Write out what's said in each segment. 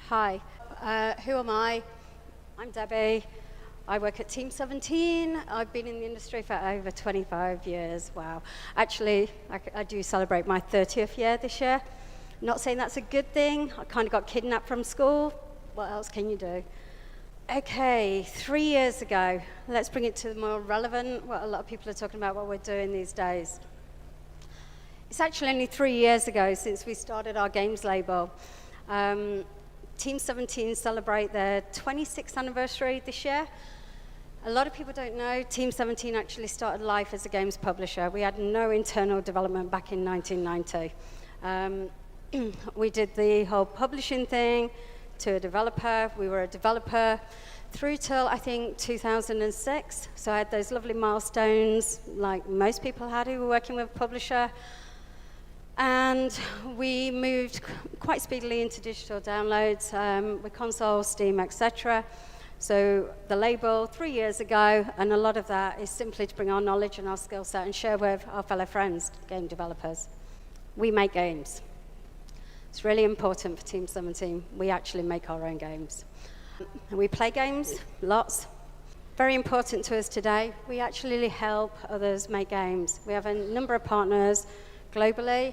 Hi, who am I? I'm Debbie. I work at Team 17. I've been in the industry for over 25 years. Wow. Actually, I do celebrate my 30th year this year. Not saying that's a good thing. I kind of got kidnapped from school. What else can you do? Okay, 3 years ago. Let's bring it to the more relevant, what a lot of people are talking about, what we're doing these days. It's actually only 3 years ago since we started our games label. Team 17 celebrate their 26th anniversary this year. A lot of people don't know, Team 17 actually started life as a games publisher. We had no internal development back in 1990. We did the whole publishing thing to a developer. We were a developer through till, I think, 2006. So I had those lovely milestones like most people had who were working with a publisher. And we moved quite speedily into digital downloads with console, Steam, etc. So the label 3 years ago, and a lot of that is simply to bring our knowledge and our skill set and share with our fellow friends, game developers. We make games. It's really important for Team 17. We actually make our own games. We play games, lots. Very important to us today, we actually help others make games. We have a number of partners globally,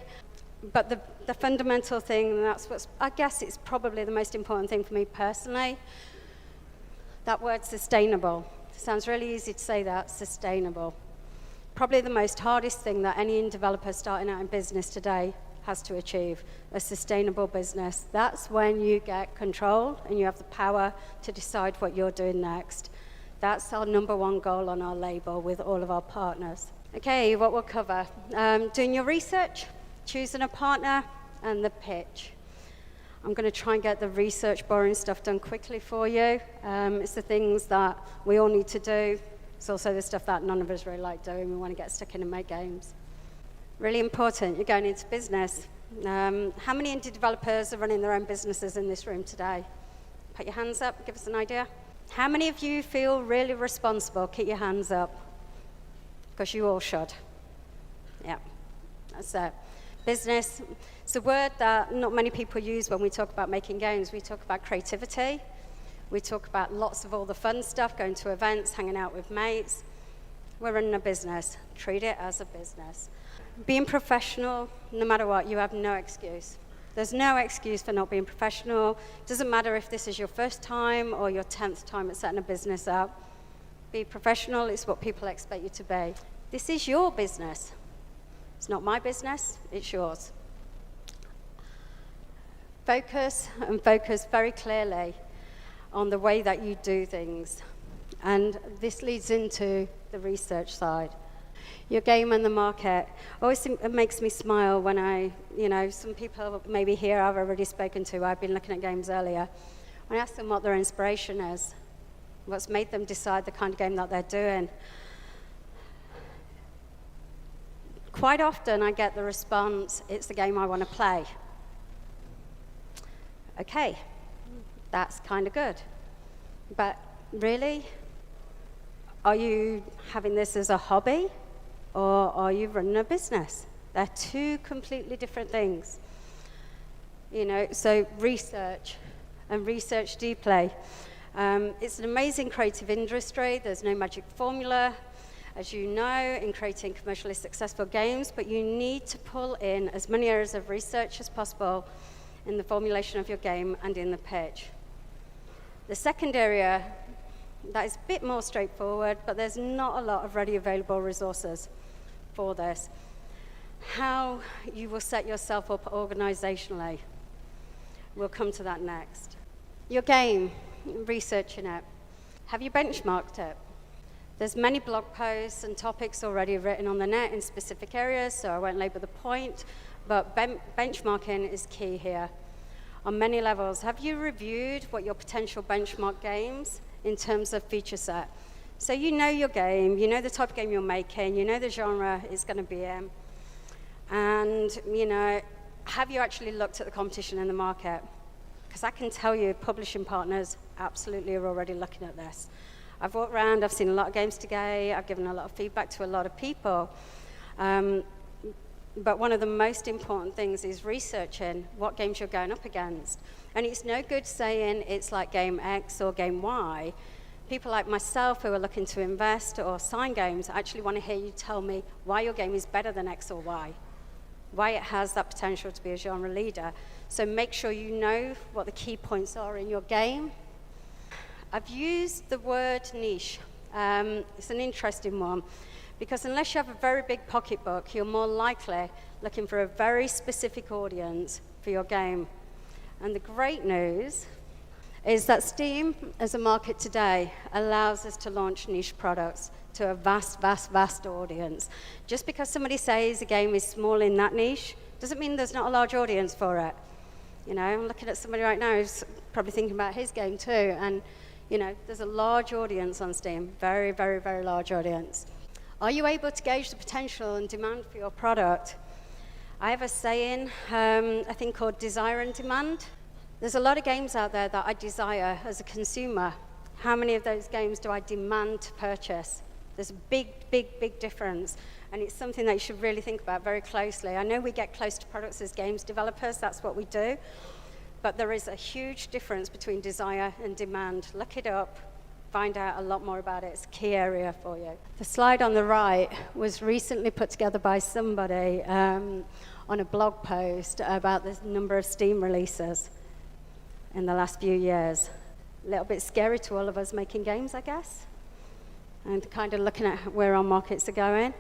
but the fundamental thing, and that's what's, I guess it's probably the most important thing for me personally, that word sustainable. Sounds really easy to say that, sustainable. Probably the most hardest thing that any developer starting out in business today has to achieve, a sustainable business. That's when you get control and you have the power to decide what you're doing next. That's our number one goal on our label with all of our partners. Okay, what we'll cover. Doing your research, choosing a partner, and the pitch. I'm going to try and get the research, boring stuff done quickly for you. It's the things that we all need to do. It's also the stuff that none of us really like doing. We want to get stuck in and make games. Really important, you're going into business. How many indie developers are running their own businesses in this room today? Put your hands up, give us an idea. How many of you feel really responsible? Keep your hands up. Because you all should. Yeah, that's it. Business, it's a word that not many people use when we talk about making games. We talk about creativity. We talk about lots of all the fun stuff, going to events, hanging out with mates. We're running a business. Treat it as a business. Being professional, no matter what, you have no excuse. There's no excuse for not being professional. Doesn't matter if this is your first time or your 10th time at setting a business up. Be professional, it's what people expect you to be. This is your business. It's not my business, it's yours. Focus, and focus very clearly on the way that you do things. And this leads into the research side. Your game and the market. Always it makes me smile when some people maybe here I've already spoken to, I've been looking at games earlier. When I ask them what their inspiration is, what's made them decide the kind of game that they're doing. Quite often I get the response, it's the game I want to play. Okay, that's kind of good. But really, are you having this as a hobby or are you running a business? They're two completely different things. So research and research deeply. It's an amazing creative industry. There's no magic formula, as you know, in creating commercially successful games, but you need to pull in as many areas of research as possible in the formulation of your game and in the pitch. The second area, that is a bit more straightforward, but there's not a lot of ready available resources for this. How you will set yourself up organizationally. We'll come to that next. Your game, researching it. Have you benchmarked it? There's many blog posts and topics already written on the net in specific areas, so I won't labor the point, but benchmarking is key here. On many levels, have you reviewed what your potential benchmark games in terms of feature set? So you know your game, you know the type of game you're making, you know the genre it's going to be in, and have you actually looked at the competition in the market? Because I can tell you, publishing partners absolutely are already looking at this. I've walked around, I've seen a lot of games today, I've given a lot of feedback to a lot of people. But one of the most important things is researching what games you're going up against. And it's no good saying it's like game X or game Y. People like myself who are looking to invest or sign games actually want to hear you tell me why your game is better than X or Y, why it has that potential to be a genre leader. So make sure you know what the key points are in your game. I've used the word niche. It's an interesting one, because unless you have a very big pocketbook, you're more likely looking for a very specific audience for your game. And the great news is that Steam, as a market today, allows us to launch niche products to a vast, vast, vast audience. Just because somebody says a game is small in that niche, doesn't mean there's not a large audience for it. You know, I'm looking at somebody right now who's probably thinking about his game too, and you know, there's a large audience on Steam, very, very, very large audience. Are you able to gauge the potential and demand for your product? I have a saying, I think called desire and demand. There's a lot of games out there that I desire as a consumer. How many of those games do I demand to purchase? There's a big, big, big difference, and it's something that you should really think about very closely. I know we get close to products as games developers, that's what we do, but there is a huge difference between desire and demand. Look it up, find out a lot more about it. It's a key area for you. The slide on the right was recently put together by somebody on a blog post about the number of Steam releases in the last few years. A little bit scary to all of us making games, I guess, and kind of looking at where our markets are going.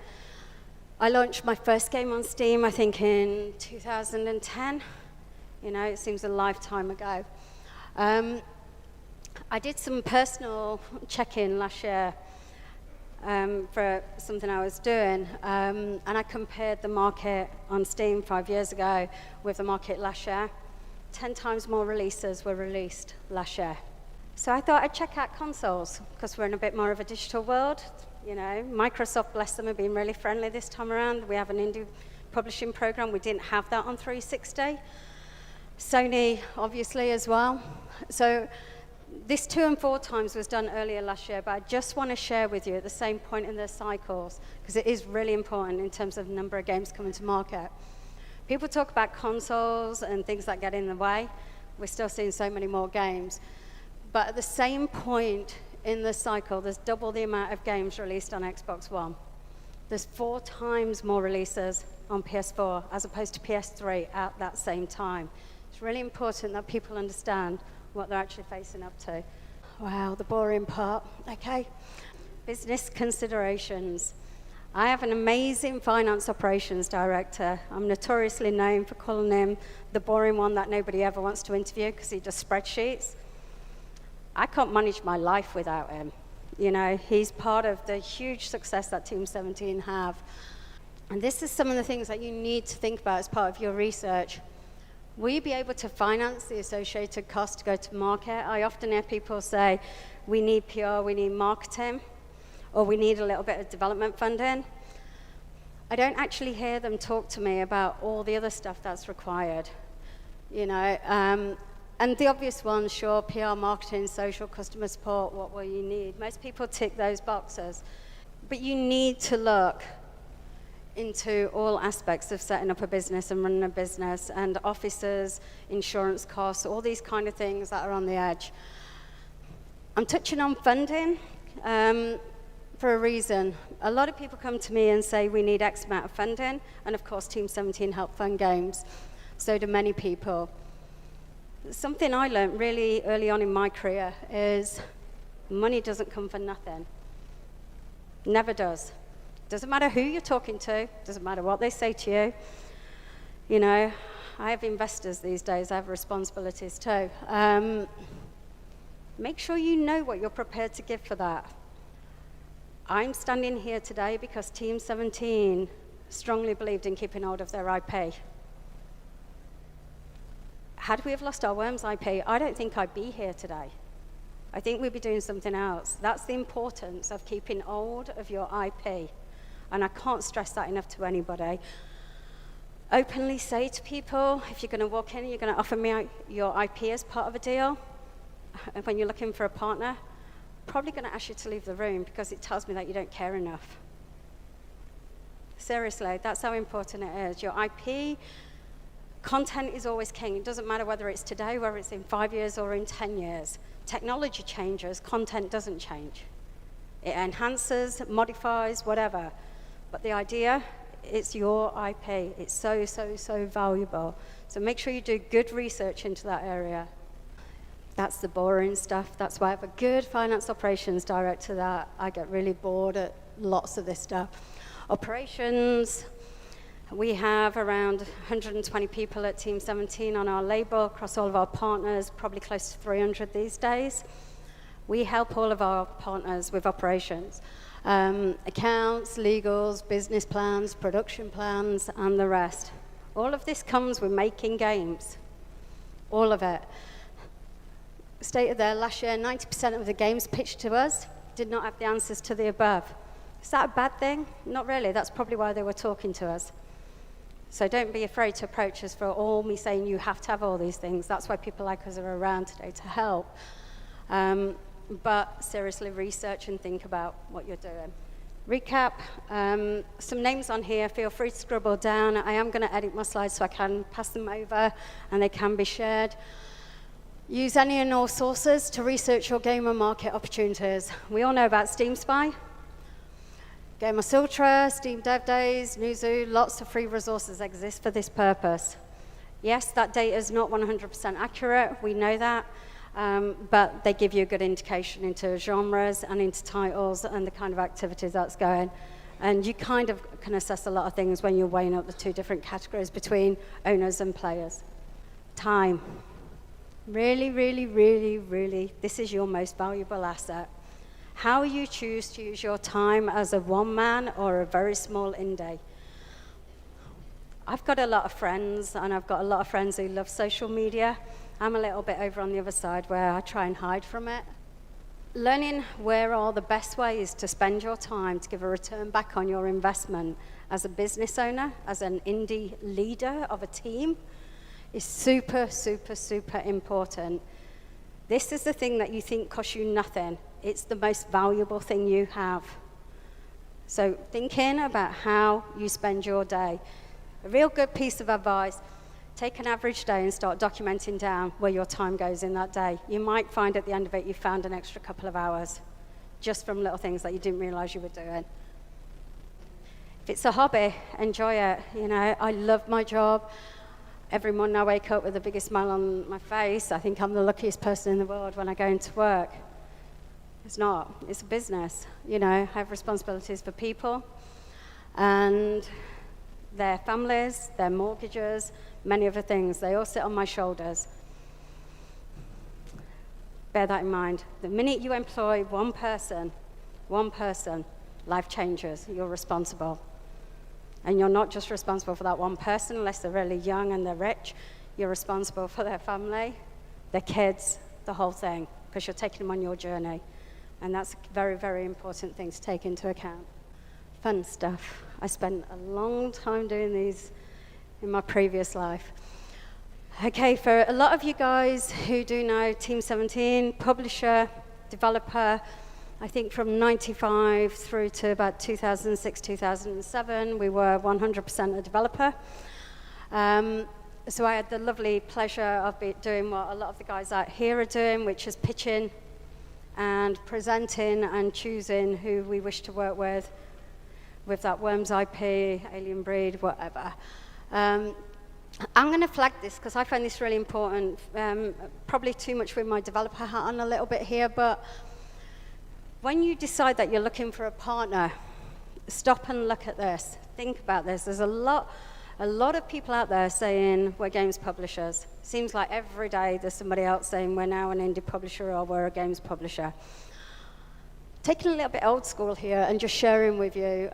I launched my first game on Steam, I think, in 2010. You know, it seems a lifetime ago. I did some personal check-in last year for something I was doing, and I compared the market on Steam 5 years ago with the market last year. 10 times more releases were released last year. So I thought I'd check out consoles, because we're in a bit more of a digital world. You know, Microsoft, bless them, have been really friendly this time around. We have an indie publishing program. We didn't have that on 360. Sony, obviously, as well. So this 2 and 4 times was done earlier last year, but I just want to share with you at the same point in their cycles, because it is really important in terms of the number of games coming to market. People talk about consoles and things that get in the way. We're still seeing so many more games. But at the same point in the cycle, there's double the amount of games released on Xbox One. There's 4 times more releases on PS4 as opposed to PS3 at that same time. It's really important that people understand what they're actually facing up to. Wow, the boring part. Okay. Business considerations. I have an amazing finance operations director. I'm notoriously known for calling him the boring one that nobody ever wants to interview because he does spreadsheets. I can't manage my life without him. You know, he's part of the huge success that Team 17 have. And this is some of the things that you need to think about as part of your research. Will you be able to finance the associated cost to go to market? I often hear people say, we need PR, we need marketing, or we need a little bit of development funding. I don't actually hear them talk to me about all the other stuff that's required. You know, and the obvious ones, sure, PR, marketing, social, customer support, what will you need? Most people tick those boxes. But you need to look into all aspects of setting up a business and running a business, and offices, insurance costs, all these kind of things that are on the edge. I'm touching on funding for a reason. A lot of people come to me and say we need X amount of funding, and of course Team 17 help fund games. So do many people. Something I learned really early on in my career is money doesn't come for nothing. Never does. Doesn't matter who you're talking to, doesn't matter what they say to you. You know, I have investors these days, I have responsibilities too. Make sure you know what you're prepared to give for that. I'm standing here today because Team 17 strongly believed in keeping hold of their IP. Had we have lost our Worms IP, I don't think I'd be here today. I think we'd be doing something else. That's the importance of keeping hold of your IP. And I can't stress that enough to anybody. Openly say to people, if you're going to walk in, you're going to offer me your IP as part of a deal. And when you're looking for a partner, probably going to ask you to leave the room because it tells me that you don't care enough. Seriously, that's how important it is. Your IP, content is always king. It doesn't matter whether it's today, whether it's in 5 years or in 10 years. Technology changes, content doesn't change. It enhances, modifies, whatever. But the idea, it's your IP. It's so, so, so valuable. So make sure you do good research into that area. That's the boring stuff. That's why I have a good finance operations director that I get really bored at lots of this stuff. Operations, we have around 120 people at Team 17 on our label, across all of our partners, probably close to 300 these days. We help all of our partners with operations, accounts, legals, business plans, production plans, and the rest. All of this comes with making games, all of it. Stated there last year, 90% of the games pitched to us did not have the answers to the above. Is that a bad thing? Not really. That's probably why they were talking to us. So don't be afraid to approach us for all me saying you have to have all these things. That's why people like us are around today, to help. But seriously, research and think about what you're doing. Recap, some names on here. Feel free to scribble down. I am going to edit my slides so I can pass them over and they can be shared. Use any and all sources to research your gamer market opportunities. We all know about Steam Spy, Gamers Ultra, Steam Dev Days, Newzoo. Lots of free resources exist for this purpose. Yes, that data is not 100% accurate. We know that. But they give you a good indication into genres and into titles and the kind of activities that's going. And you kind of can assess a lot of things when you're weighing up the two different categories between owners and players. Time. Really, really, really, really, this is your most valuable asset. How you choose to use your time as a one-man or a very small indie. I've got a lot of friends, and I've got a lot of friends who love social media. I'm a little bit over on the other side where I try and hide from it. Learning where are the best ways to spend your time to give a return back on your investment as a business owner, as an indie leader of a team, is super, super, super important. This is the thing that you think costs you nothing. It's the most valuable thing you have. So thinking about how you spend your day. A real good piece of advice, take an average day and start documenting down where your time goes in that day. You might find at the end of it you found an extra couple of hours just from little things that you didn't realize you were doing. If it's a hobby, enjoy it. You know, I love my job. Every morning I wake up with the biggest smile on my face. I think I'm the luckiest person in the world when I go into work. It's not. It's a business. You know, I have responsibilities for people and their families, their mortgages, many other things. They all sit on my shoulders. Bear that in mind. The minute you employ one person, life changes. You're responsible. And you're not just responsible for that one person unless they're really young and they're rich. You're responsible for their family, their kids, the whole thing, because you're taking them on your journey. And that's a very, very important thing to take into account. Fun stuff. I spent a long time doing these in my previous life. Okay, for a lot of you guys who do know Team 17, publisher, developer, I think from 95 through to about 2006, 2007, we were 100% a developer. So I had the lovely pleasure of doing what a lot of the guys out here are doing, which is pitching and presenting and choosing who we wish to work with that Worms IP, Alien Breed, whatever. I'm going to flag this because I find this really important. Probably too much with my developer hat on a little bit here, but when you decide that you're looking for a partner, stop and look at this. Think about this. There's a lot of people out there saying we're games publishers. Seems like every day there's somebody else saying we're now an indie publisher or we're a games publisher. Taking a little bit old school here and just sharing with you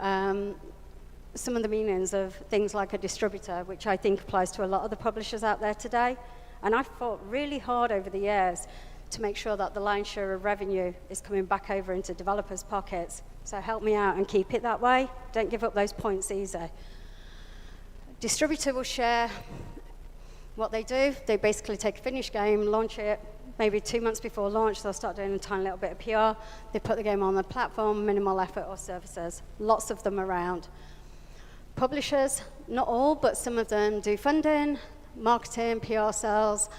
some of the meanings of things like a distributor, which I think applies to a lot of the publishers out there today. And I've fought really hard over the years to make sure that the lion's share of revenue is coming back over into developers' pockets. So help me out and keep it that way. Don't give up those points easy. Distributor will share what they do. They basically take a finished game, launch it, maybe 2 months before launch, they'll start doing a tiny little bit of PR. They put the game on the platform, minimal effort or services. Lots of them around. publishers, not all, but some of them do funding, marketing, PR sales,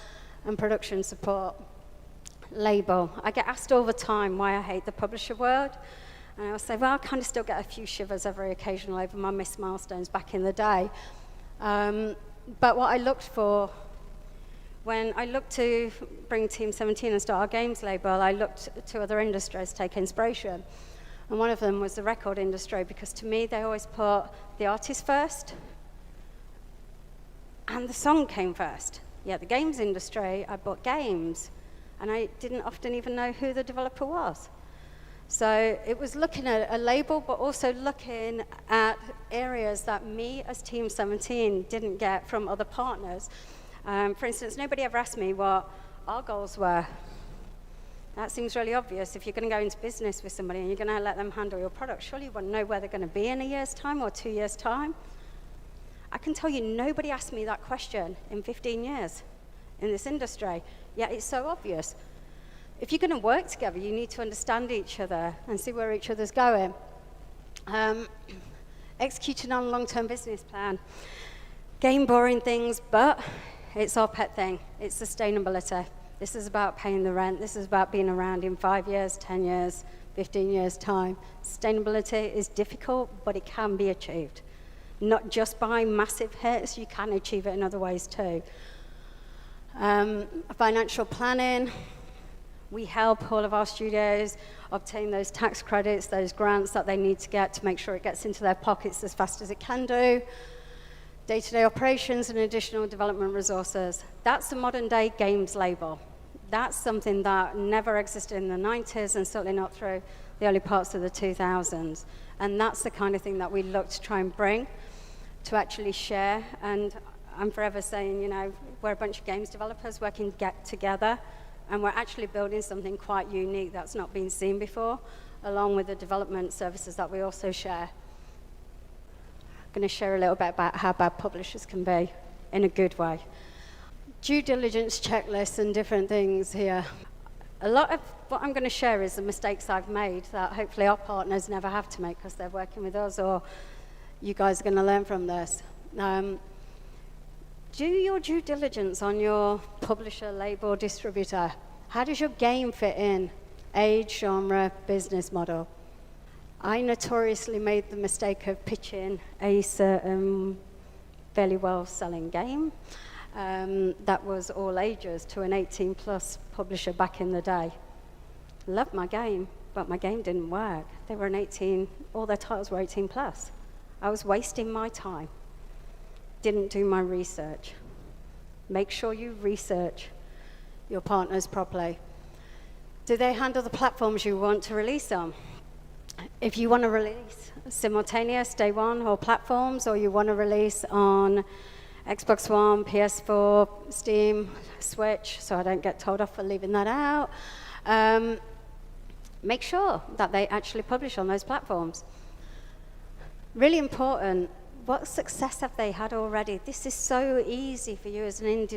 and production support. Label. I get asked all the time why I hate the publisher world. And I'll say, well, I kind of still get a few shivers every occasion over my missed milestones back in the day. But what I looked for, when I looked to bring Team 17 and start our games label, I looked to other industries to take inspiration. And one of them was the record industry, because to me, they always put the artist first, and the song came first. Yeah, the games industry, I bought games, and I didn't often even know who the developer was. So it was looking at a label, but also looking at areas that me as Team 17 didn't get from other partners. For instance, nobody ever asked me what our goals were. That seems really obvious. If you're going to go into business with somebody and you're going to let them handle your product, surely you want to know where they're going to be in a year's time or 2 years' time. I can tell you nobody asked me that question in 15 years in this industry, yet it's so obvious. If you're going to work together, you need to understand each other and see where each other's going. Executing on a long-term business plan. Game boring things, but it's our pet thing. It's sustainability. This is about paying the rent. This is about being around in 5 years, 10 years, 15 years' time. Sustainability is difficult, but it can be achieved. Not just by massive hits, you can achieve it in other ways too. Financial planning. We help all of our studios obtain those tax credits, those grants that they need to get to make sure it gets into their pockets as fast as it can do. Day-to-day operations and additional development resources. That's the modern day games label. That's something that never existed in the 90s and certainly not through the early parts of the 2000s. And that's the kind of thing that we look to try and bring to actually share. And I'm forever saying, you know, we're a bunch of games developers working together, and we're actually building something quite unique that's not been seen before, along with the development services that we also share. I'm going to share a little bit about how bad publishers can be in a good way. Due diligence checklists and different things here. A lot of what I'm going to share is the mistakes I've made that hopefully our partners never have to make because they're working with us, or you guys are going to learn from this. Do your due diligence on your publisher, label, distributor. How does your game fit in? Age, genre, business model. I notoriously made the mistake of pitching a certain fairly well-selling game that was all ages to an 18-plus publisher back in the day. Loved my game, but my game didn't work. They were all their titles were 18-plus. I was wasting my time. Didn't do my research. Make sure you research your partners properly. Do they handle the platforms you want to release on? If you want to release simultaneous day one or platforms, or you want to release on Xbox One, PS4, Steam, Switch, so I don't get told off for leaving that out, make sure that they actually publish on those platforms. Really important. What success have they had already? This is so easy for you as an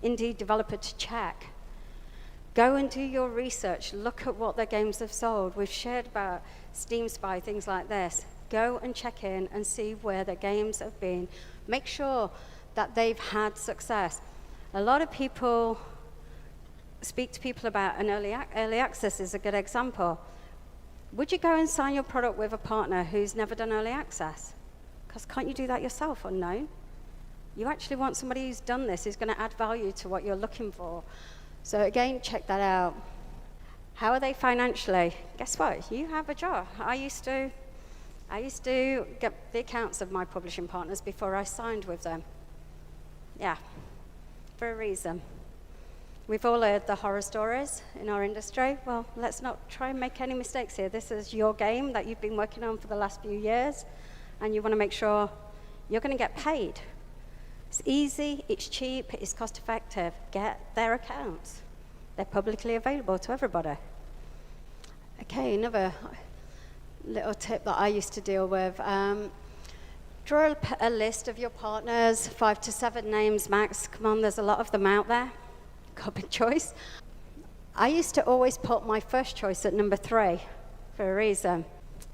indie developer to check. Go and do your research. Look at what their games have sold. We've shared about Steam Spy, things like this. Go and check in and see where their games have been. Make sure that they've had success. A lot of people speak to people about an early access is a good example. Would you go and sign your product with a partner who's never done early access? Because can't you do that yourself unknown? You actually want somebody who's done this, who's going to add value to what you're looking for. So again, check that out. How are they financially? Guess what? You have a job. I used to get the accounts of my publishing partners before I signed with them. Yeah, for a reason. We've all heard the horror stories in our industry. Well, let's not try and make any mistakes here. This is your game that you've been working on for the last few years, and you want to make sure you're going to get paid. It's easy, it's cheap, it's cost effective. Get their accounts. They're publicly available to everybody. Okay, another little tip that I used to deal with. Draw a list of your partners, 5 to 7 names max. Come on, there's a lot of them out there. Got a big choice. I used to always put my first choice at number 3 for a reason.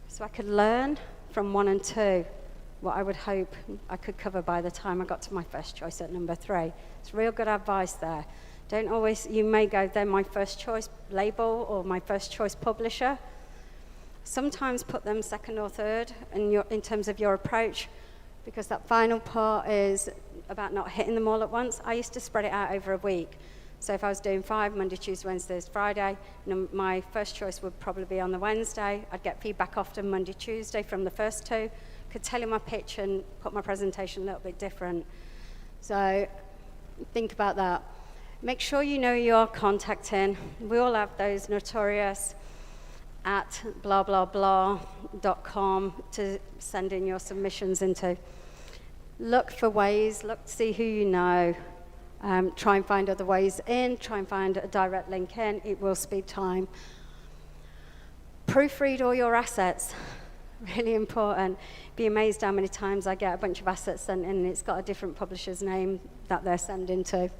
So I could learn from 1 and 2 what I would hope I could cover by the time I got to my first choice at number 3. It's real good advice there. Don't always, you may go, they're my first choice label or my first choice publisher. Sometimes put them second or third in terms of your approach, because that final part is about not hitting them all at once. I used to spread it out over a week. So if I was doing 5, Monday, Tuesday, Wednesday, Friday, my first choice would probably be on the Wednesday. I'd get feedback often Monday, Tuesday from the first 2. Could tell you my pitch and put my presentation a little bit different. So think about that. Make sure you know you're contacting. We all have those notorious at blah, blah, blah.com to send in your submissions into. Look for ways, look to see who you know. Try and find other ways in, try and find a direct link in. It will speed time. Proofread all your assets. Really important. Be amazed how many times I get a bunch of assets sent in and it's got a different publisher's name that they're sending to.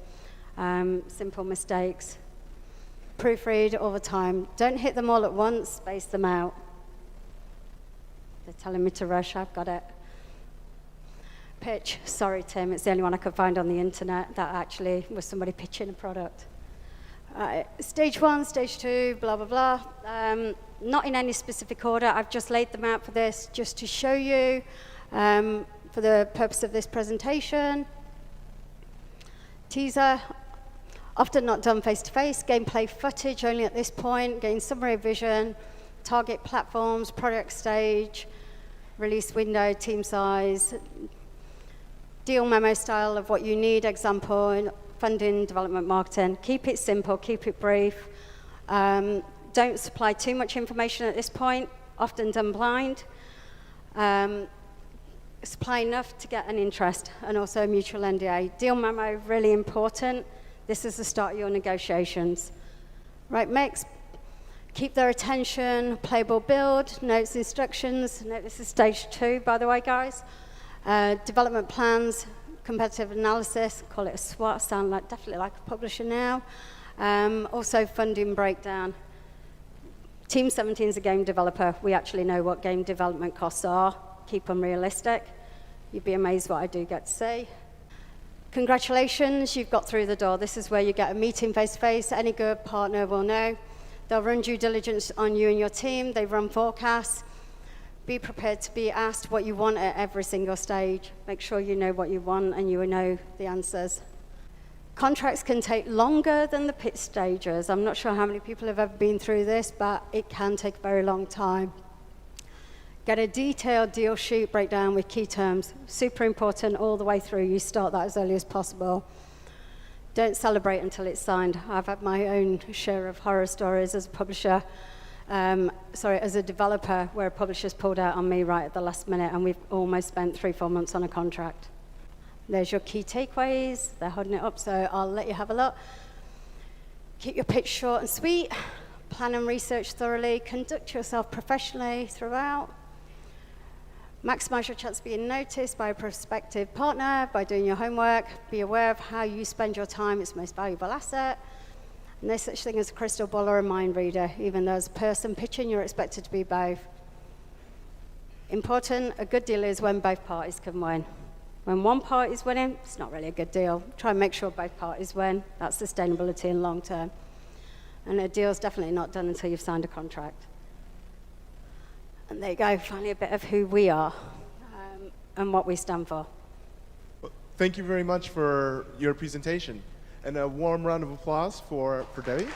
Simple mistakes. Proofread all the time. Don't hit them all at once, space them out. They're telling me to rush, I've got it. Pitch. Sorry, Tim, it's the only one I could find on the internet that actually was somebody pitching a product. Stage 1, stage 2, blah, blah, blah. Not in any specific order. I've just laid them out for this just to show you for the purpose of this presentation. Teaser, often not done face-to-face. Gameplay footage only at this point. Gain summary vision, target platforms, product stage, release window, team size, deal memo style of what you need, example, funding, development, marketing. Keep it simple, keep it brief. Don't supply too much information at this point, often done blind. Supply enough to get an interest and also a mutual NDA. Deal memo, really important. This is the start of your negotiations. Right mix, keep their attention, playable build, notes, instructions. Note this is stage 2, by the way, guys. Development plans, competitive analysis, call it a SWOT, sound like definitely like a publisher now. Also funding breakdown. Team 17 is a game developer. We actually know what game development costs are. Keep them realistic. You'd be amazed what I do get to see. Congratulations, you've got through the door. This is where you get a meeting face-to-face. Any good partner will know. They'll run due diligence on you and your team. They run forecasts. Be prepared to be asked what you want at every single stage. Make sure you know what you want and you know the answers. Contracts can take longer than the pitch stages. I'm not sure how many people have ever been through this, but it can take a very long time. Get a detailed deal sheet breakdown with key terms. Super important all the way through. You start that as early as possible. Don't celebrate until it's signed. I've had my own share of horror stories as a publisher. As a developer, where a publisher's pulled out on me right at the last minute, and we've almost spent 3-4 months on a contract. There's your key takeaways. They're holding it up, so I'll let you have a look. Keep your pitch short and sweet. Plan and research thoroughly. Conduct yourself professionally throughout. Maximize your chance of being noticed by a prospective partner by doing your homework. Be aware of how you spend your time. It's the most valuable asset. And there's such thing as a crystal ball or a mind reader. Even though as a person pitching, you're expected to be both. Important, a good deal is when both parties can win. When one party's winning, it's not really a good deal. Try and make sure both parties win. That's sustainability in long term. And a deal's definitely not done until you've signed a contract. And there you go, finally a bit of who we are and what we stand for. Well, thank you very much for your presentation. And a warm round of applause for Debbie.